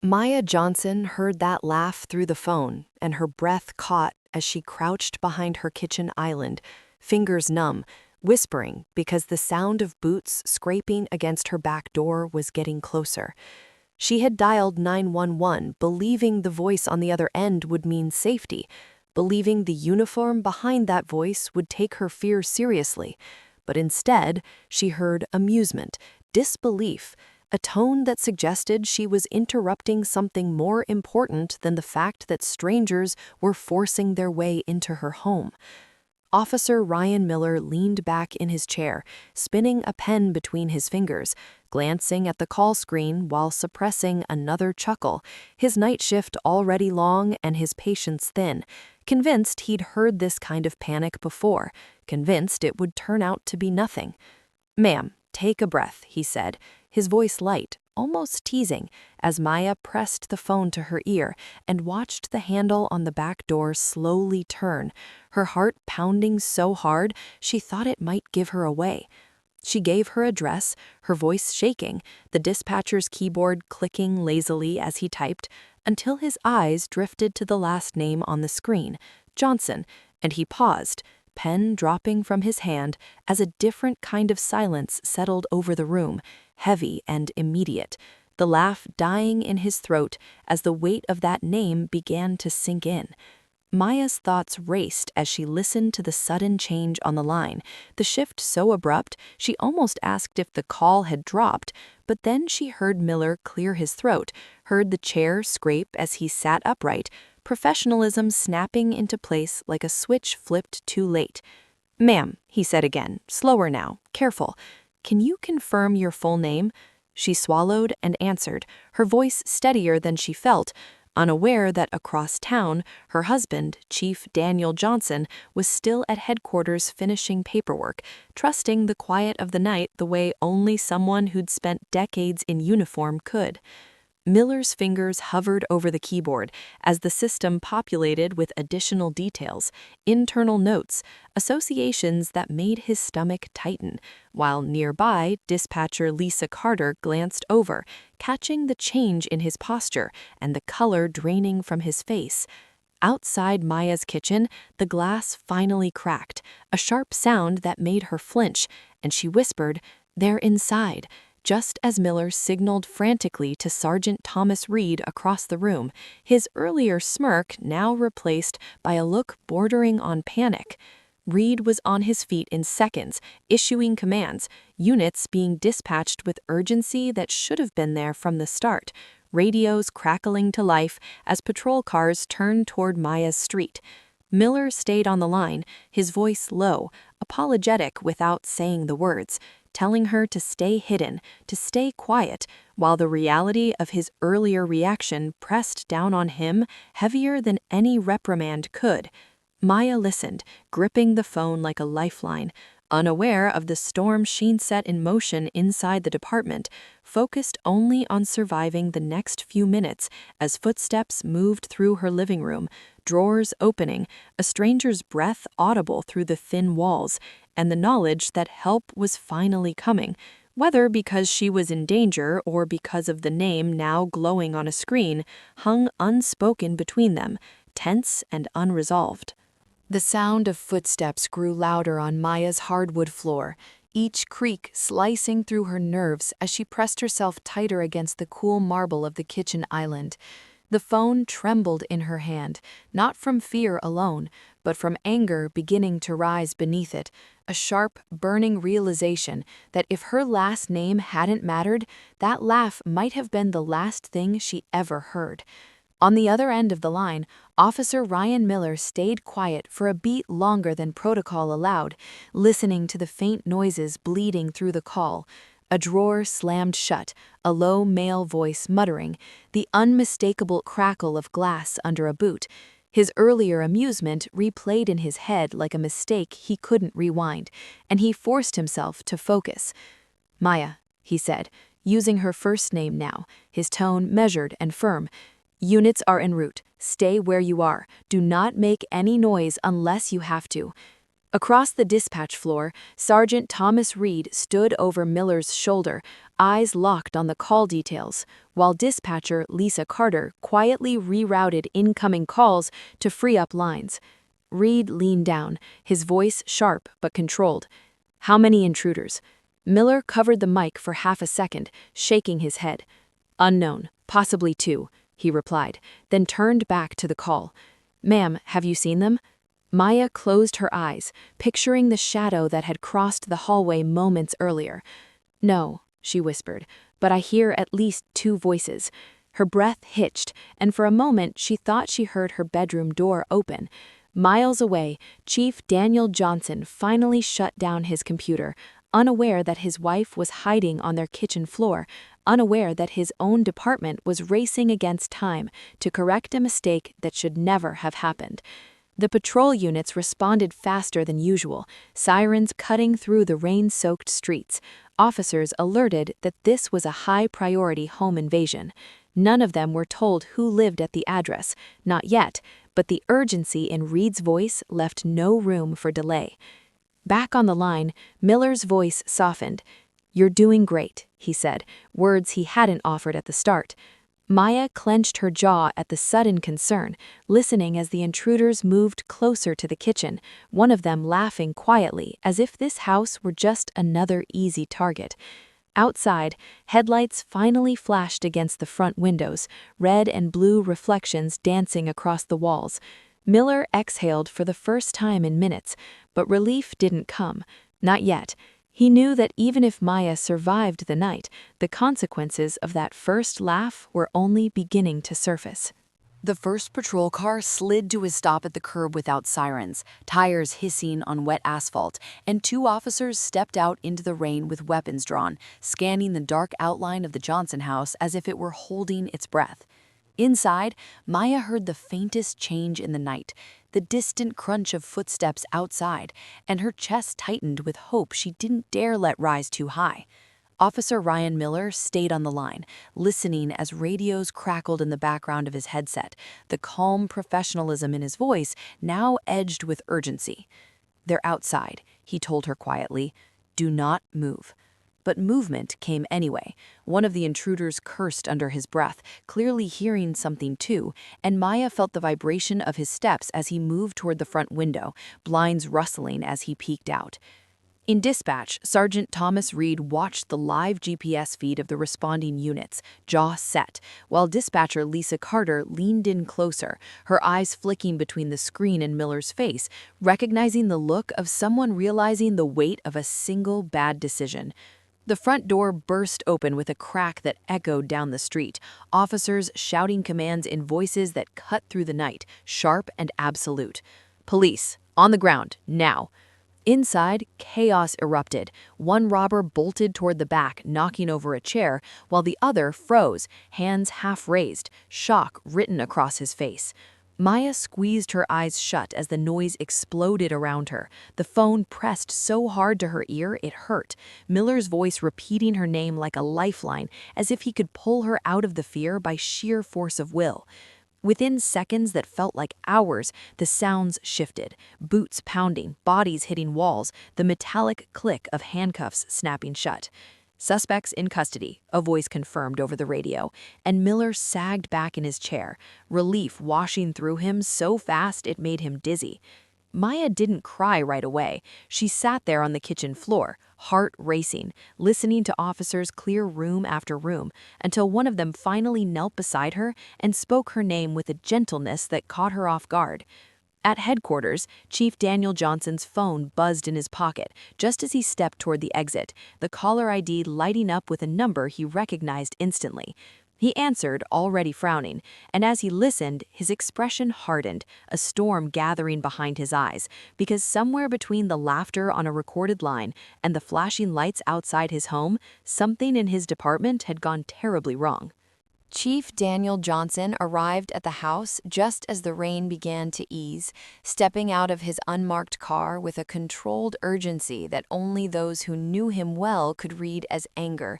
Maya Johnson heard that laugh through the phone, and her breath caught as she crouched behind her kitchen island, fingers numb, whispering because the sound of boots scraping against her back door was getting closer. She had dialed 911, believing the voice on the other end would mean safety, believing the uniform behind that voice would take her fear seriously. But instead, she heard amusement, disbelief, a tone that suggested she was interrupting something more important than the fact that strangers were forcing their way into her home. Officer Ryan Miller leaned back in his chair, spinning a pen between his fingers, glancing at the call screen while suppressing another chuckle, his night shift already long and his patience thin, convinced he'd heard this kind of panic before, convinced it would turn out to be nothing. "Ma'am, take a breath," he said, his voice light, almost teasing, as Maya pressed the phone to her ear and watched the handle on the back door slowly turn, her heart pounding so hard she thought it might give her away. She gave her address, her voice shaking, the dispatcher's keyboard clicking lazily as he typed, until his eyes drifted to the last name on the screen, Johnson, and he paused, pen dropping from his hand as a different kind of silence settled over the room, heavy and immediate, the laugh dying in his throat as the weight of that name began to sink in. Maya's thoughts raced as she listened to the sudden change on the line, the shift so abrupt she almost asked if the call had dropped, but then she heard Miller clear his throat, heard the chair scrape as he sat upright, professionalism snapping into place like a switch flipped too late. "Ma'am," he said again, slower now, careful, "can you confirm your full name?" She swallowed and answered, her voice steadier than she felt, unaware that across town, her husband, Chief Daniel Johnson, was still at headquarters finishing paperwork, trusting the quiet of the night the way only someone who'd spent decades in uniform could. Miller's fingers hovered over the keyboard as the system populated with additional details, internal notes, associations that made his stomach tighten, while nearby, dispatcher Lisa Carter glanced over, catching the change in his posture and the color draining from his face. Outside Maya's kitchen, the glass finally cracked, a sharp sound that made her flinch, and she whispered, "They're inside," just as Miller signaled frantically to Sergeant Thomas Reed across the room, his earlier smirk now replaced by a look bordering on panic. Reed was on his feet in seconds, issuing commands, units being dispatched with urgency that should have been there from the start, radios crackling to life as patrol cars turned toward Maya's street. Miller stayed on the line, his voice low, apologetic without saying the words, telling her to stay hidden, to stay quiet, while the reality of his earlier reaction pressed down on him heavier than any reprimand could. Maya listened, gripping the phone like a lifeline, unaware of the storm she'd set in motion inside the department, focused only on surviving the next few minutes as footsteps moved through her living room, drawers opening, a stranger's breath audible through the thin walls, and the knowledge that help was finally coming, whether because she was in danger or because of the name now glowing on a screen, hung unspoken between them, tense and unresolved. The sound of footsteps grew louder on Maya's hardwood floor, each creak slicing through her nerves as she pressed herself tighter against the cool marble of the kitchen island. The phone trembled in her hand, not from fear alone, but from anger beginning to rise beneath it, a sharp, burning realization that if her last name hadn't mattered, that laugh might have been the last thing she ever heard. On the other end of the line, Officer Ryan Miller stayed quiet for a beat longer than protocol allowed, listening to the faint noises bleeding through the call. A drawer slammed shut, a low male voice muttering, the unmistakable crackle of glass under a boot. His earlier amusement replayed in his head like a mistake he couldn't rewind, and he forced himself to focus. "Maya," he said, using her first name now, his tone measured and firm. "Units are en route. Stay where you are. Do not make any noise unless you have to." Across the dispatch floor, Sergeant Thomas Reed stood over Miller's shoulder, eyes locked on the call details, while dispatcher Lisa Carter quietly rerouted incoming calls to free up lines. Reed leaned down, his voice sharp but controlled. "How many intruders?" Miller covered the mic for half a second, shaking his head. "Unknown, possibly 2, he replied, then turned back to the call. "Ma'am, have you seen them?" Maya closed her eyes, picturing the shadow that had crossed the hallway moments earlier. "No," she whispered, "but I hear at least 2 voices." Her breath hitched, and for a moment she thought she heard her bedroom door open. Miles away, Chief Daniel Johnson finally shut down his computer, unaware that his wife was hiding on their kitchen floor, unaware that his own department was racing against time to correct a mistake that should never have happened. The patrol units responded faster than usual, sirens cutting through the rain-soaked streets. Officers alerted that this was a high-priority home invasion. None of them were told who lived at the address, not yet, but the urgency in Reed's voice left no room for delay. Back on the line, Miller's voice softened. "You're doing great," he said, words he hadn't offered at the start. Maya clenched her jaw at the sudden concern, listening as the intruders moved closer to the kitchen, one of them laughing quietly as if this house were just another easy target. Outside, headlights finally flashed against the front windows, red and blue reflections dancing across the walls. Miller exhaled for the first time in minutes, but relief didn't come. Not yet. He knew that even if Maya survived the night, the consequences of that first laugh were only beginning to surface. The first patrol car slid to a stop at the curb without sirens, tires hissing on wet asphalt, and 2 officers stepped out into the rain with weapons drawn, scanning the dark outline of the Johnson house as if it were holding its breath. Inside, Maya heard the faintest change in the night, the distant crunch of footsteps outside, and her chest tightened with hope she didn't dare let rise too high. Officer Ryan Miller stayed on the line, listening as radios crackled in the background of his headset, the calm professionalism in his voice now edged with urgency. "They're outside," he told her quietly. "Do not move." But movement came anyway. One of the intruders cursed under his breath, clearly hearing something too, and Maya felt the vibration of his steps as he moved toward the front window, blinds rustling as he peeked out. In dispatch, Sergeant Thomas Reed watched the live GPS feed of the responding units, jaw set, while dispatcher Lisa Carter leaned in closer, her eyes flicking between the screen and Miller's face, recognizing the look of someone realizing the weight of a single bad decision. The front door burst open with a crack that echoed down the street, officers shouting commands in voices that cut through the night, sharp and absolute. "Police, on the ground, now." Inside, chaos erupted. One robber bolted toward the back, knocking over a chair, while the other froze, hands half raised, shock written across his face. Maya squeezed her eyes shut as the noise exploded around her. The phone pressed so hard to her ear it hurt, Miller's voice repeating her name like a lifeline, as if he could pull her out of the fear by sheer force of will. Within seconds that felt like hours, the sounds shifted. Boots pounding, bodies hitting walls, the metallic click of handcuffs snapping shut. "Suspects in custody," a voice confirmed over the radio, and Miller sagged back in his chair, relief washing through him so fast it made him dizzy. Maya didn't cry right away. She sat there on the kitchen floor, heart racing, listening to officers clear room after room, until one of them finally knelt beside her and spoke her name with a gentleness that caught her off guard. At headquarters, Chief Daniel Johnson's phone buzzed in his pocket just as he stepped toward the exit, the caller ID lighting up with a number he recognized instantly. He answered, already frowning, and as he listened, his expression hardened, a storm gathering behind his eyes, because somewhere between the laughter on a recorded line and the flashing lights outside his home, something in his department had gone terribly wrong. Chief Daniel Johnson arrived at the house just as the rain began to ease, stepping out of his unmarked car with a controlled urgency that only those who knew him well could read as anger.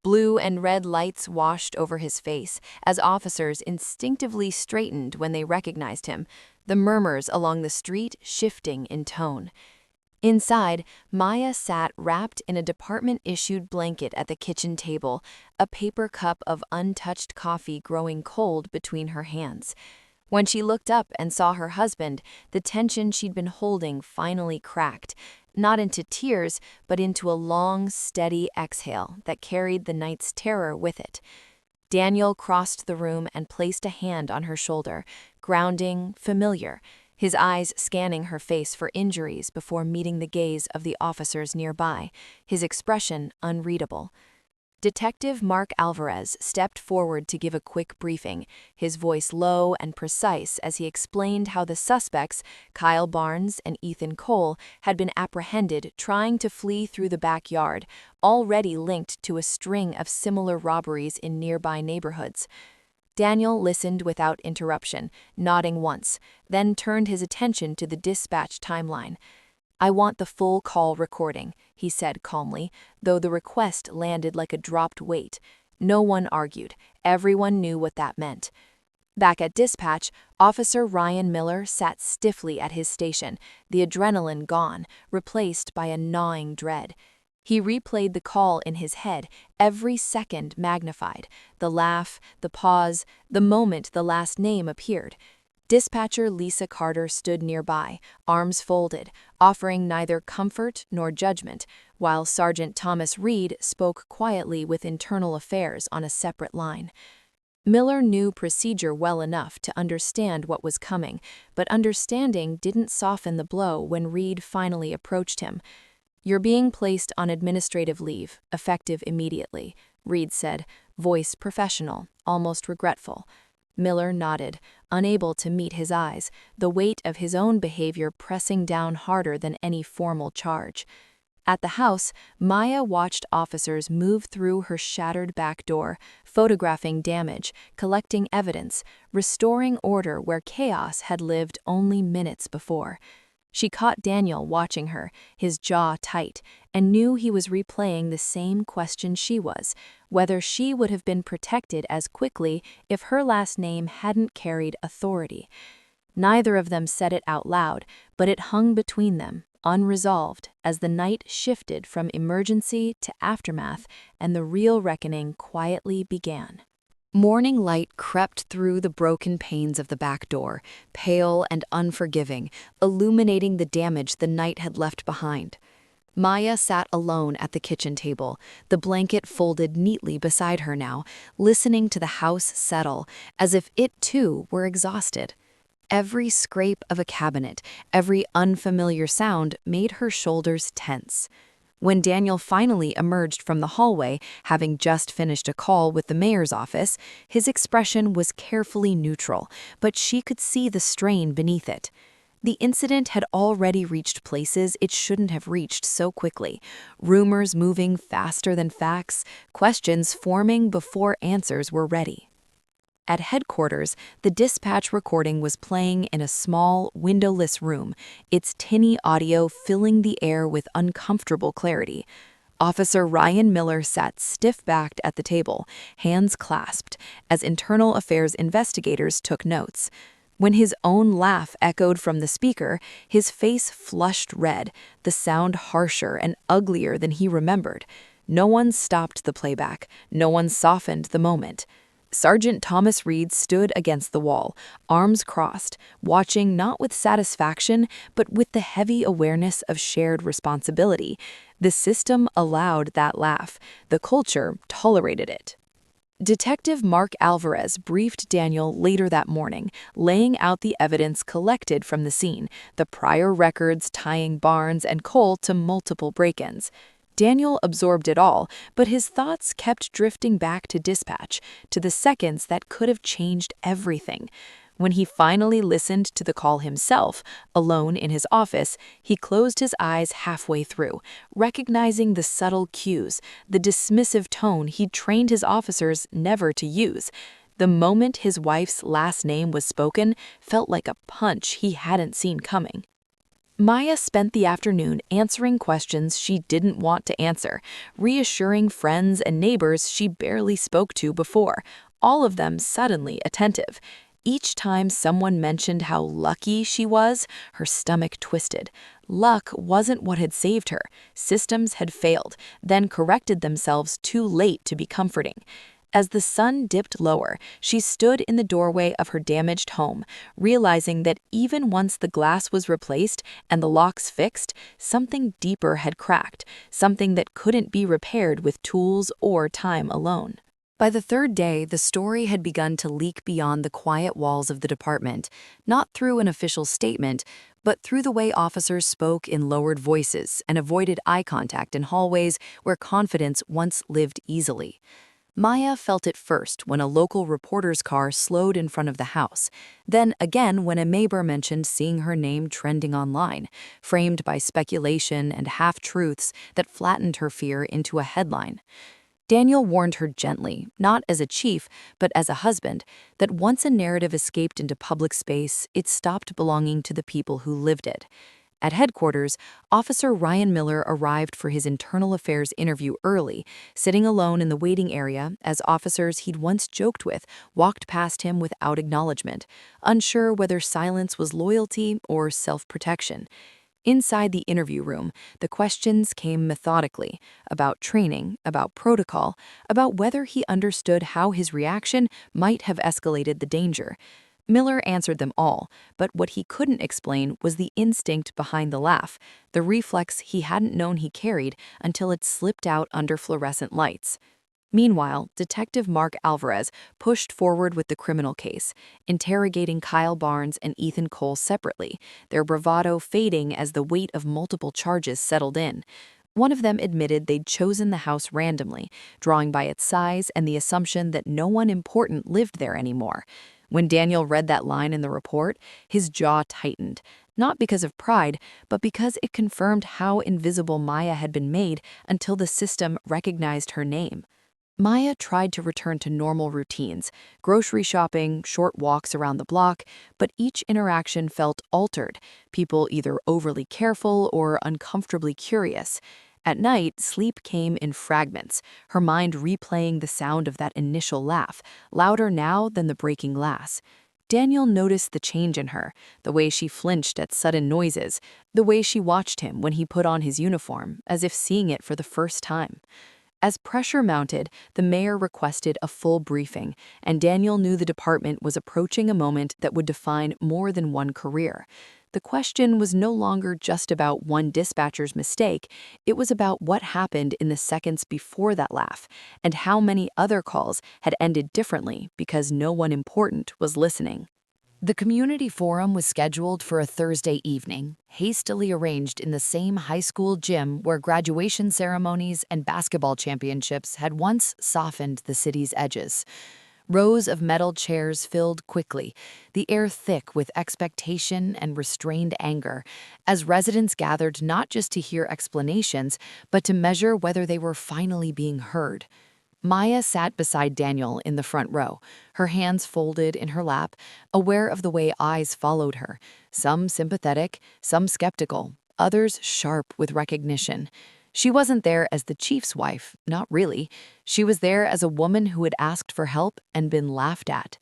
Blue and red lights washed over his face as officers instinctively straightened when they recognized him, the murmurs along the street shifting in tone. Inside, Maya sat wrapped in a department-issued blanket at the kitchen table, a paper cup of untouched coffee growing cold between her hands. When she looked up and saw her husband, the tension she'd been holding finally cracked, not into tears, but into a long, steady exhale that carried the night's terror with it. Daniel crossed the room and placed a hand on her shoulder, grounding, familiar, his eyes scanning her face for injuries before meeting the gaze of the officers nearby, his expression unreadable. Detective Mark Alvarez stepped forward to give a quick briefing, his voice low and precise as he explained how the suspects, Kyle Barnes and Ethan Cole, had been apprehended trying to flee through the backyard, already linked to a string of similar robberies in nearby neighborhoods. Daniel listened without interruption, nodding once, then turned his attention to the dispatch timeline. "I want the full call recording," he said calmly, though the request landed like a dropped weight. No one argued. Everyone knew what that meant. Back at dispatch, Officer Ryan Miller sat stiffly at his station, the adrenaline gone, replaced by a gnawing dread. He replayed the call in his head, every second magnified, the laugh, the pause, the moment the last name appeared. Dispatcher Lisa Carter stood nearby, arms folded, offering neither comfort nor judgment, while Sergeant Thomas Reed spoke quietly with internal affairs on a separate line. Miller knew procedure well enough to understand what was coming, but understanding didn't soften the blow when Reed finally approached him. "You're being placed on administrative leave, effective immediately," Reed said, voice professional, almost regretful. Miller nodded, unable to meet his eyes, the weight of his own behavior pressing down harder than any formal charge. At the house, Maya watched officers move through her shattered back door, photographing damage, collecting evidence, restoring order where chaos had lived only minutes before. She caught Daniel watching her, his jaw tight, and knew he was replaying the same question she was, whether she would have been protected as quickly if her last name hadn't carried authority. Neither of them said it out loud, but it hung between them, unresolved, as the night shifted from emergency to aftermath and the real reckoning quietly began. Morning light crept through the broken panes of the back door, pale and unforgiving, illuminating the damage the night had left behind. Maya sat alone at the kitchen table, the blanket folded neatly beside her now, listening to the house settle, as if it too were exhausted. Every scrape of a cabinet, every unfamiliar sound made her shoulders tense. When Daniel finally emerged from the hallway, having just finished a call with the mayor's office, his expression was carefully neutral, but she could see the strain beneath it. The incident had already reached places it shouldn't have reached so quickly, rumors moving faster than facts, questions forming before answers were ready. At headquarters, the dispatch recording was playing in a small, windowless room, its tinny audio filling the air with uncomfortable clarity. Officer Ryan Miller sat stiff-backed at the table, hands clasped, as internal affairs investigators took notes. When his own laugh echoed from the speaker, his face flushed red, the sound harsher and uglier than he remembered. No one stopped the playback, no one softened the moment. Sergeant Thomas Reed stood against the wall, arms crossed, watching not with satisfaction, but with the heavy awareness of shared responsibility. The system allowed that laugh. The culture tolerated it. Detective Mark Alvarez briefed Daniel later that morning, laying out the evidence collected from the scene, the prior records tying Barnes and Cole to multiple break-ins. Daniel absorbed it all, but his thoughts kept drifting back to dispatch, to the seconds that could have changed everything. When he finally listened to the call himself, alone in his office, he closed his eyes halfway through, recognizing the subtle cues, the dismissive tone he'd trained his officers never to use. The moment his wife's last name was spoken felt like a punch he hadn't seen coming. Maya spent the afternoon answering questions she didn't want to answer, reassuring friends and neighbors she barely spoke to before, all of them suddenly attentive. Each time someone mentioned how lucky she was, her stomach twisted. Luck wasn't what had saved her. Systems had failed, then corrected themselves too late to be comforting. As the sun dipped lower, she stood in the doorway of her damaged home, realizing that even once the glass was replaced and the locks fixed, something deeper had cracked, something that couldn't be repaired with tools or time alone. By the third day, the story had begun to leak beyond the quiet walls of the department, not through an official statement, but through the way officers spoke in lowered voices and avoided eye contact in hallways where confidence once lived easily. Maya felt it first when a local reporter's car slowed in front of the house, then again when a neighbor mentioned seeing her name trending online, framed by speculation and half-truths that flattened her fear into a headline. Daniel warned her gently, not as a chief, but as a husband, that once a narrative escaped into public space, it stopped belonging to the people who lived it. At headquarters, Officer Ryan Miller arrived for his internal affairs interview early, sitting alone in the waiting area as officers he'd once joked with walked past him without acknowledgement, unsure whether silence was loyalty or self-protection. Inside the interview room, the questions came methodically, about training, about protocol, about whether he understood how his reaction might have escalated the danger. Miller answered them all, but what he couldn't explain was the instinct behind the laugh, the reflex he hadn't known he carried until it slipped out under fluorescent lights. Meanwhile, Detective Mark Alvarez pushed forward with the criminal case, interrogating Kyle Barnes and Ethan Cole separately, their bravado fading as the weight of multiple charges settled in. One of them admitted they'd chosen the house randomly, drawing by its size and the assumption that no one important lived there anymore. When Daniel read that line in the report, his jaw tightened, not because of pride, but because it confirmed how invisible Maya had been made until the system recognized her name. Maya tried to return to normal routines, grocery shopping, short walks around the block, but each interaction felt altered, people either overly careful or uncomfortably curious. At night, sleep came in fragments, her mind replaying the sound of that initial laugh, louder now than the breaking glass. Daniel noticed the change in her, the way she flinched at sudden noises, the way she watched him when he put on his uniform, as if seeing it for the first time. As pressure mounted, the mayor requested a full briefing, and Daniel knew the department was approaching a moment that would define more than one career. The question was no longer just about one dispatcher's mistake, it was about what happened in the seconds before that laugh, and how many other calls had ended differently because no one important was listening. The community forum was scheduled for a Thursday evening, hastily arranged in the same high school gym where graduation ceremonies and basketball championships had once softened the city's edges. Rows of metal chairs filled quickly, the air thick with expectation and restrained anger, as residents gathered not just to hear explanations, but to measure whether they were finally being heard. Maya sat beside Daniel in the front row, her hands folded in her lap, aware of the way eyes followed her, some sympathetic, some skeptical, others sharp with recognition. She wasn't there as the chief's wife, not really. She was there as a woman who had asked for help and been laughed at.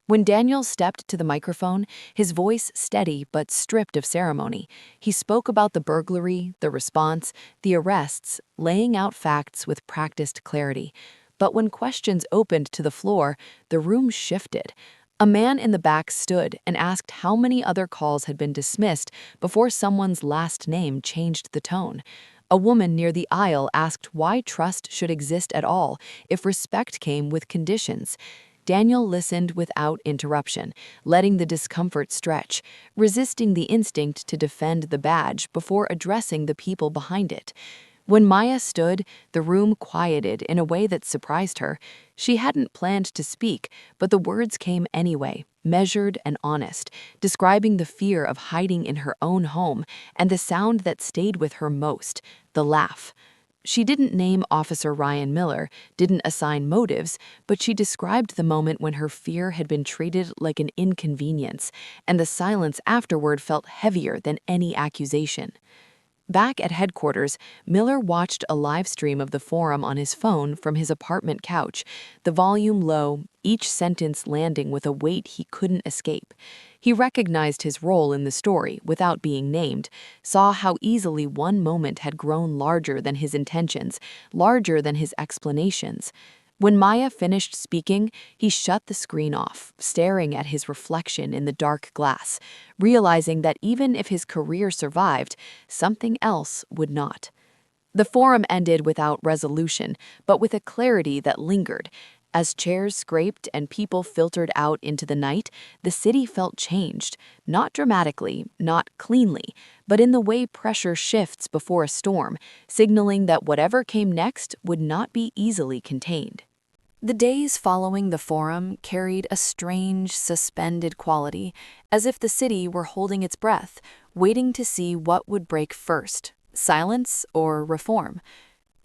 When Daniel stepped to the microphone, his voice steady but stripped of ceremony, he spoke about the burglary, the response, the arrests, laying out facts with practiced clarity. But when questions opened to the floor, the room shifted. A man in the back stood and asked how many other calls had been dismissed before someone's last name changed the tone. A woman near the aisle asked why trust should exist at all if respect came with conditions. Daniel listened without interruption, letting the discomfort stretch, resisting the instinct to defend the badge before addressing the people behind it. When Maya stood, the room quieted in a way that surprised her. She hadn't planned to speak, but the words came anyway, measured and honest, describing the fear of hiding in her own home and the sound that stayed with her most, the laugh. She didn't name Officer Ryan Miller, didn't assign motives, but she described the moment when her fear had been treated like an inconvenience, and the silence afterward felt heavier than any accusation. Back at headquarters, Miller watched a live stream of the forum on his phone from his apartment couch, the volume low, each sentence landing with a weight he couldn't escape. He recognized his role in the story without being named, saw how easily one moment had grown larger than his intentions, larger than his explanations. When Maya finished speaking, he shut the screen off, staring at his reflection in the dark glass, realizing that even if his career survived, something else would not. The forum ended without resolution, but with a clarity that lingered. As chairs scraped and people filtered out into the night, the city felt changed, not dramatically, not cleanly, but in the way pressure shifts before a storm, signaling that whatever came next would not be easily contained. The days following the forum carried a strange, suspended quality, as if the city were holding its breath, waiting to see what would break first, silence or reform.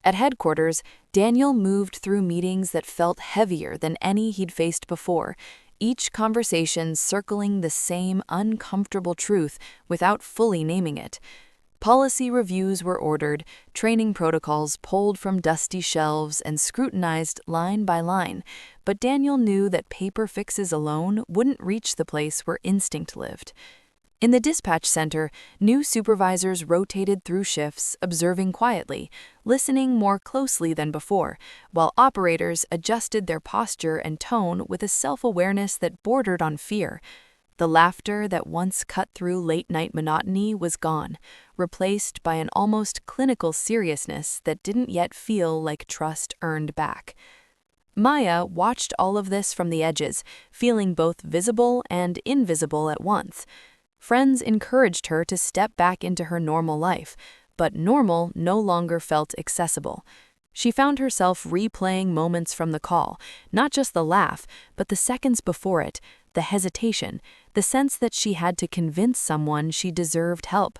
At headquarters, Daniel moved through meetings that felt heavier than any he'd faced before, each conversation circling the same uncomfortable truth without fully naming it. Policy reviews were ordered, training protocols pulled from dusty shelves and scrutinized line by line, but Daniel knew that paper fixes alone wouldn't reach the place where instinct lived. In the dispatch center, new supervisors rotated through shifts, observing quietly, listening more closely than before, while operators adjusted their posture and tone with a self-awareness that bordered on fear. The laughter that once cut through late-night monotony was gone, replaced by an almost clinical seriousness that didn't yet feel like trust earned back. Maya watched all of this from the edges, feeling both visible and invisible at once. Friends encouraged her to step back into her normal life, but normal no longer felt accessible. She found herself replaying moments from the call, not just the laugh, but the seconds before it, the hesitation, the sense that she had to convince someone she deserved help.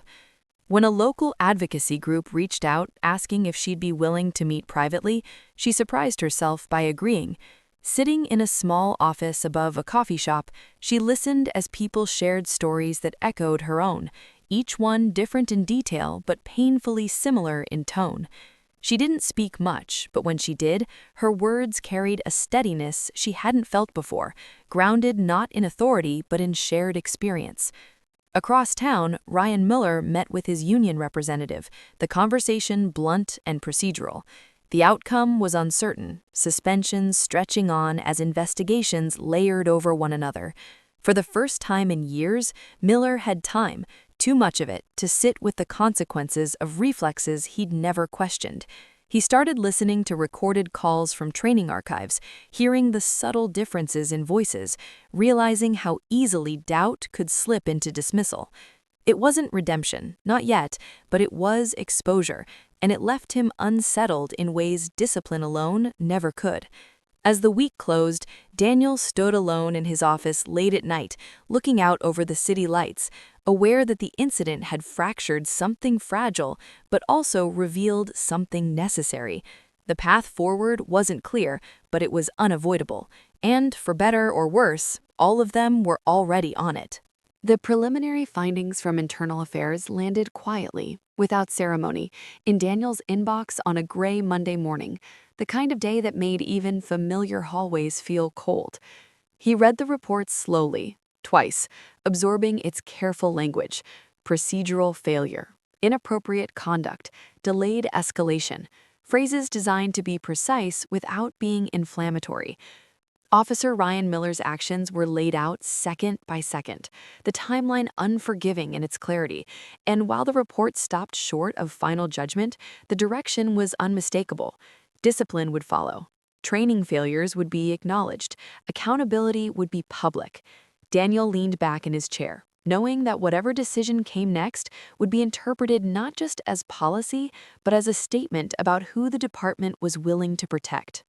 When a local advocacy group reached out asking if she'd be willing to meet privately, she surprised herself by agreeing. Sitting in a small office above a coffee shop, she listened as people shared stories that echoed her own, each one different in detail but painfully similar in tone. She didn't speak much, but when she did, her words carried a steadiness she hadn't felt before, grounded not in authority but in shared experience. Across town, Ryan Miller met with his union representative, the conversation blunt and procedural. The outcome was uncertain, suspensions stretching on as investigations layered over one another. For the first time in years, Miller had time, too much of it, to sit with the consequences of reflexes he'd never questioned. He started listening to recorded calls from training archives, hearing the subtle differences in voices, realizing how easily doubt could slip into dismissal. It wasn't redemption, not yet, but it was exposure, and it left him unsettled in ways discipline alone never could. As the week closed, Daniel stood alone in his office late at night, looking out over the city lights, aware that the incident had fractured something fragile, but also revealed something necessary. The path forward wasn't clear, but it was unavoidable, and, for better or worse, all of them were already on it. The preliminary findings from Internal Affairs landed quietly, without ceremony, in Daniel's inbox on a gray Monday morning, the kind of day that made even familiar hallways feel cold. He read the report slowly, twice, absorbing its careful language: procedural failure, inappropriate conduct, delayed escalation, phrases designed to be precise without being inflammatory. Officer Ryan Miller's actions were laid out second by second, the timeline unforgiving in its clarity, and while the report stopped short of final judgment, the direction was unmistakable. Discipline would follow. Training failures would be acknowledged. Accountability would be public. Daniel leaned back in his chair, knowing that whatever decision came next would be interpreted not just as policy, but as a statement about who the department was willing to protect.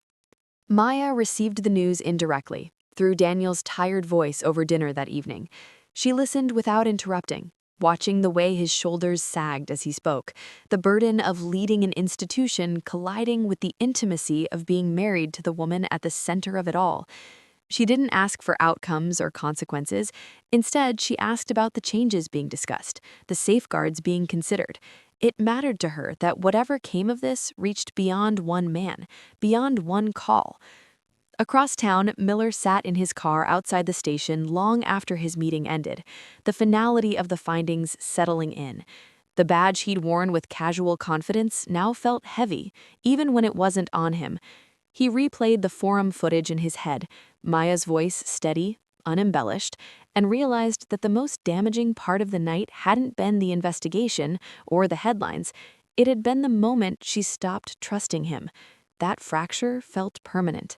Maya received the news indirectly, through Daniel's tired voice over dinner that evening. She listened without interrupting, watching the way his shoulders sagged as he spoke, the burden of leading an institution colliding with the intimacy of being married to the woman at the center of it all. She didn't ask for outcomes or consequences. Instead, she asked about the changes being discussed, the safeguards being considered. It mattered to her that whatever came of this reached beyond one man, beyond one call. Across town, Miller sat in his car outside the station long after his meeting ended, the finality of the findings settling in. The badge he'd worn with casual confidence now felt heavy, even when it wasn't on him. He replayed the forum footage in his head, Maya's voice steady, unembellished, and realized that the most damaging part of the night hadn't been the investigation or the headlines. It had been the moment she stopped trusting him. That fracture felt permanent.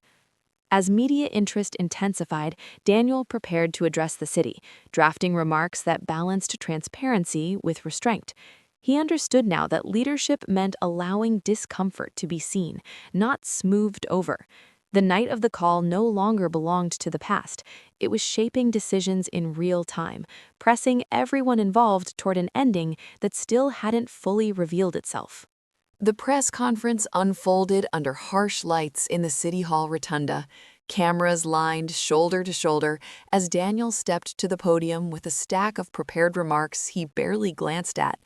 As media interest intensified, Daniel prepared to address the city, drafting remarks that balanced transparency with restraint. He understood now that leadership meant allowing discomfort to be seen, not smoothed over. The night of the call no longer belonged to the past. It was shaping decisions in real time, pressing everyone involved toward an ending that still hadn't fully revealed itself. The press conference unfolded under harsh lights in the City Hall rotunda, cameras lined shoulder to shoulder as Daniel stepped to the podium with a stack of prepared remarks he barely glanced at.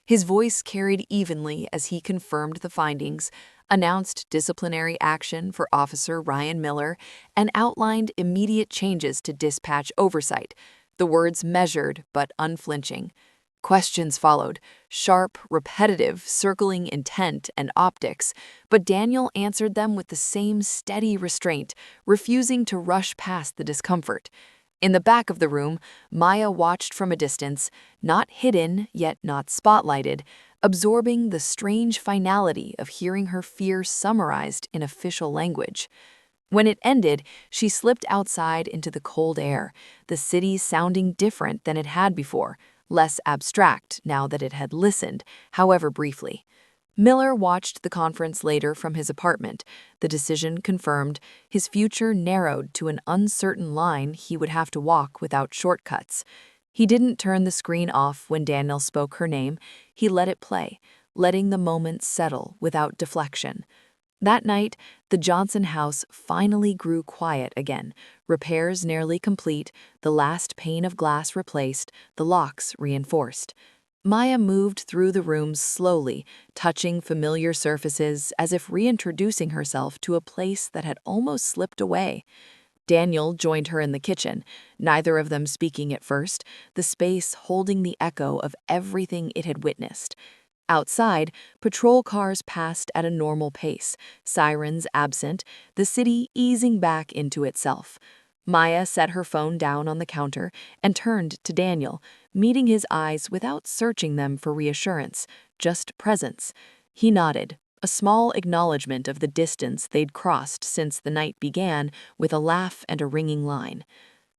His voice carried evenly as he confirmed the findings, announced disciplinary action for Officer Ryan Miller, and outlined immediate changes to dispatch oversight, the words measured but unflinching. Questions followed, sharp, repetitive, circling intent and optics, but Daniel answered them with the same steady restraint, refusing to rush past the discomfort. In the back of the room, Maya watched from a distance, not hidden yet not spotlighted, absorbing the strange finality of hearing her fear summarized in official language. When it ended, she slipped outside into the cold air, the city sounding different than it had before, less abstract now that it had listened, however briefly. Miller watched the conference later from his apartment, the decision confirmed, his future narrowed to an uncertain line he would have to walk without shortcuts. He didn't turn the screen off when Daniel spoke her name, he let it play, letting the moment settle without deflection. That night, the Johnson house finally grew quiet again, repairs nearly complete, the last pane of glass replaced, the locks reinforced. Maya moved through the rooms slowly, touching familiar surfaces as if reintroducing herself to a place that had almost slipped away. Daniel joined her in the kitchen, neither of them speaking at first, the space holding the echo of everything it had witnessed. Outside, patrol cars passed at a normal pace, sirens absent, the city easing back into itself. Maya set her phone down on the counter and turned to Daniel, meeting his eyes without searching them for reassurance, just presence. He nodded, a small acknowledgement of the distance they'd crossed since the night began, with a laugh and a ringing line.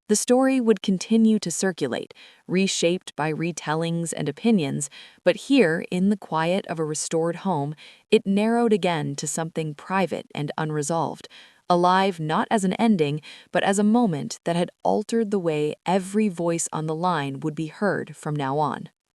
The story would continue to circulate, reshaped by retellings and opinions, but here, in the quiet of a restored home, it narrowed again to something private and unresolved, alive not as an ending, but as a moment that had altered the way every voice on the line would be heard from now on.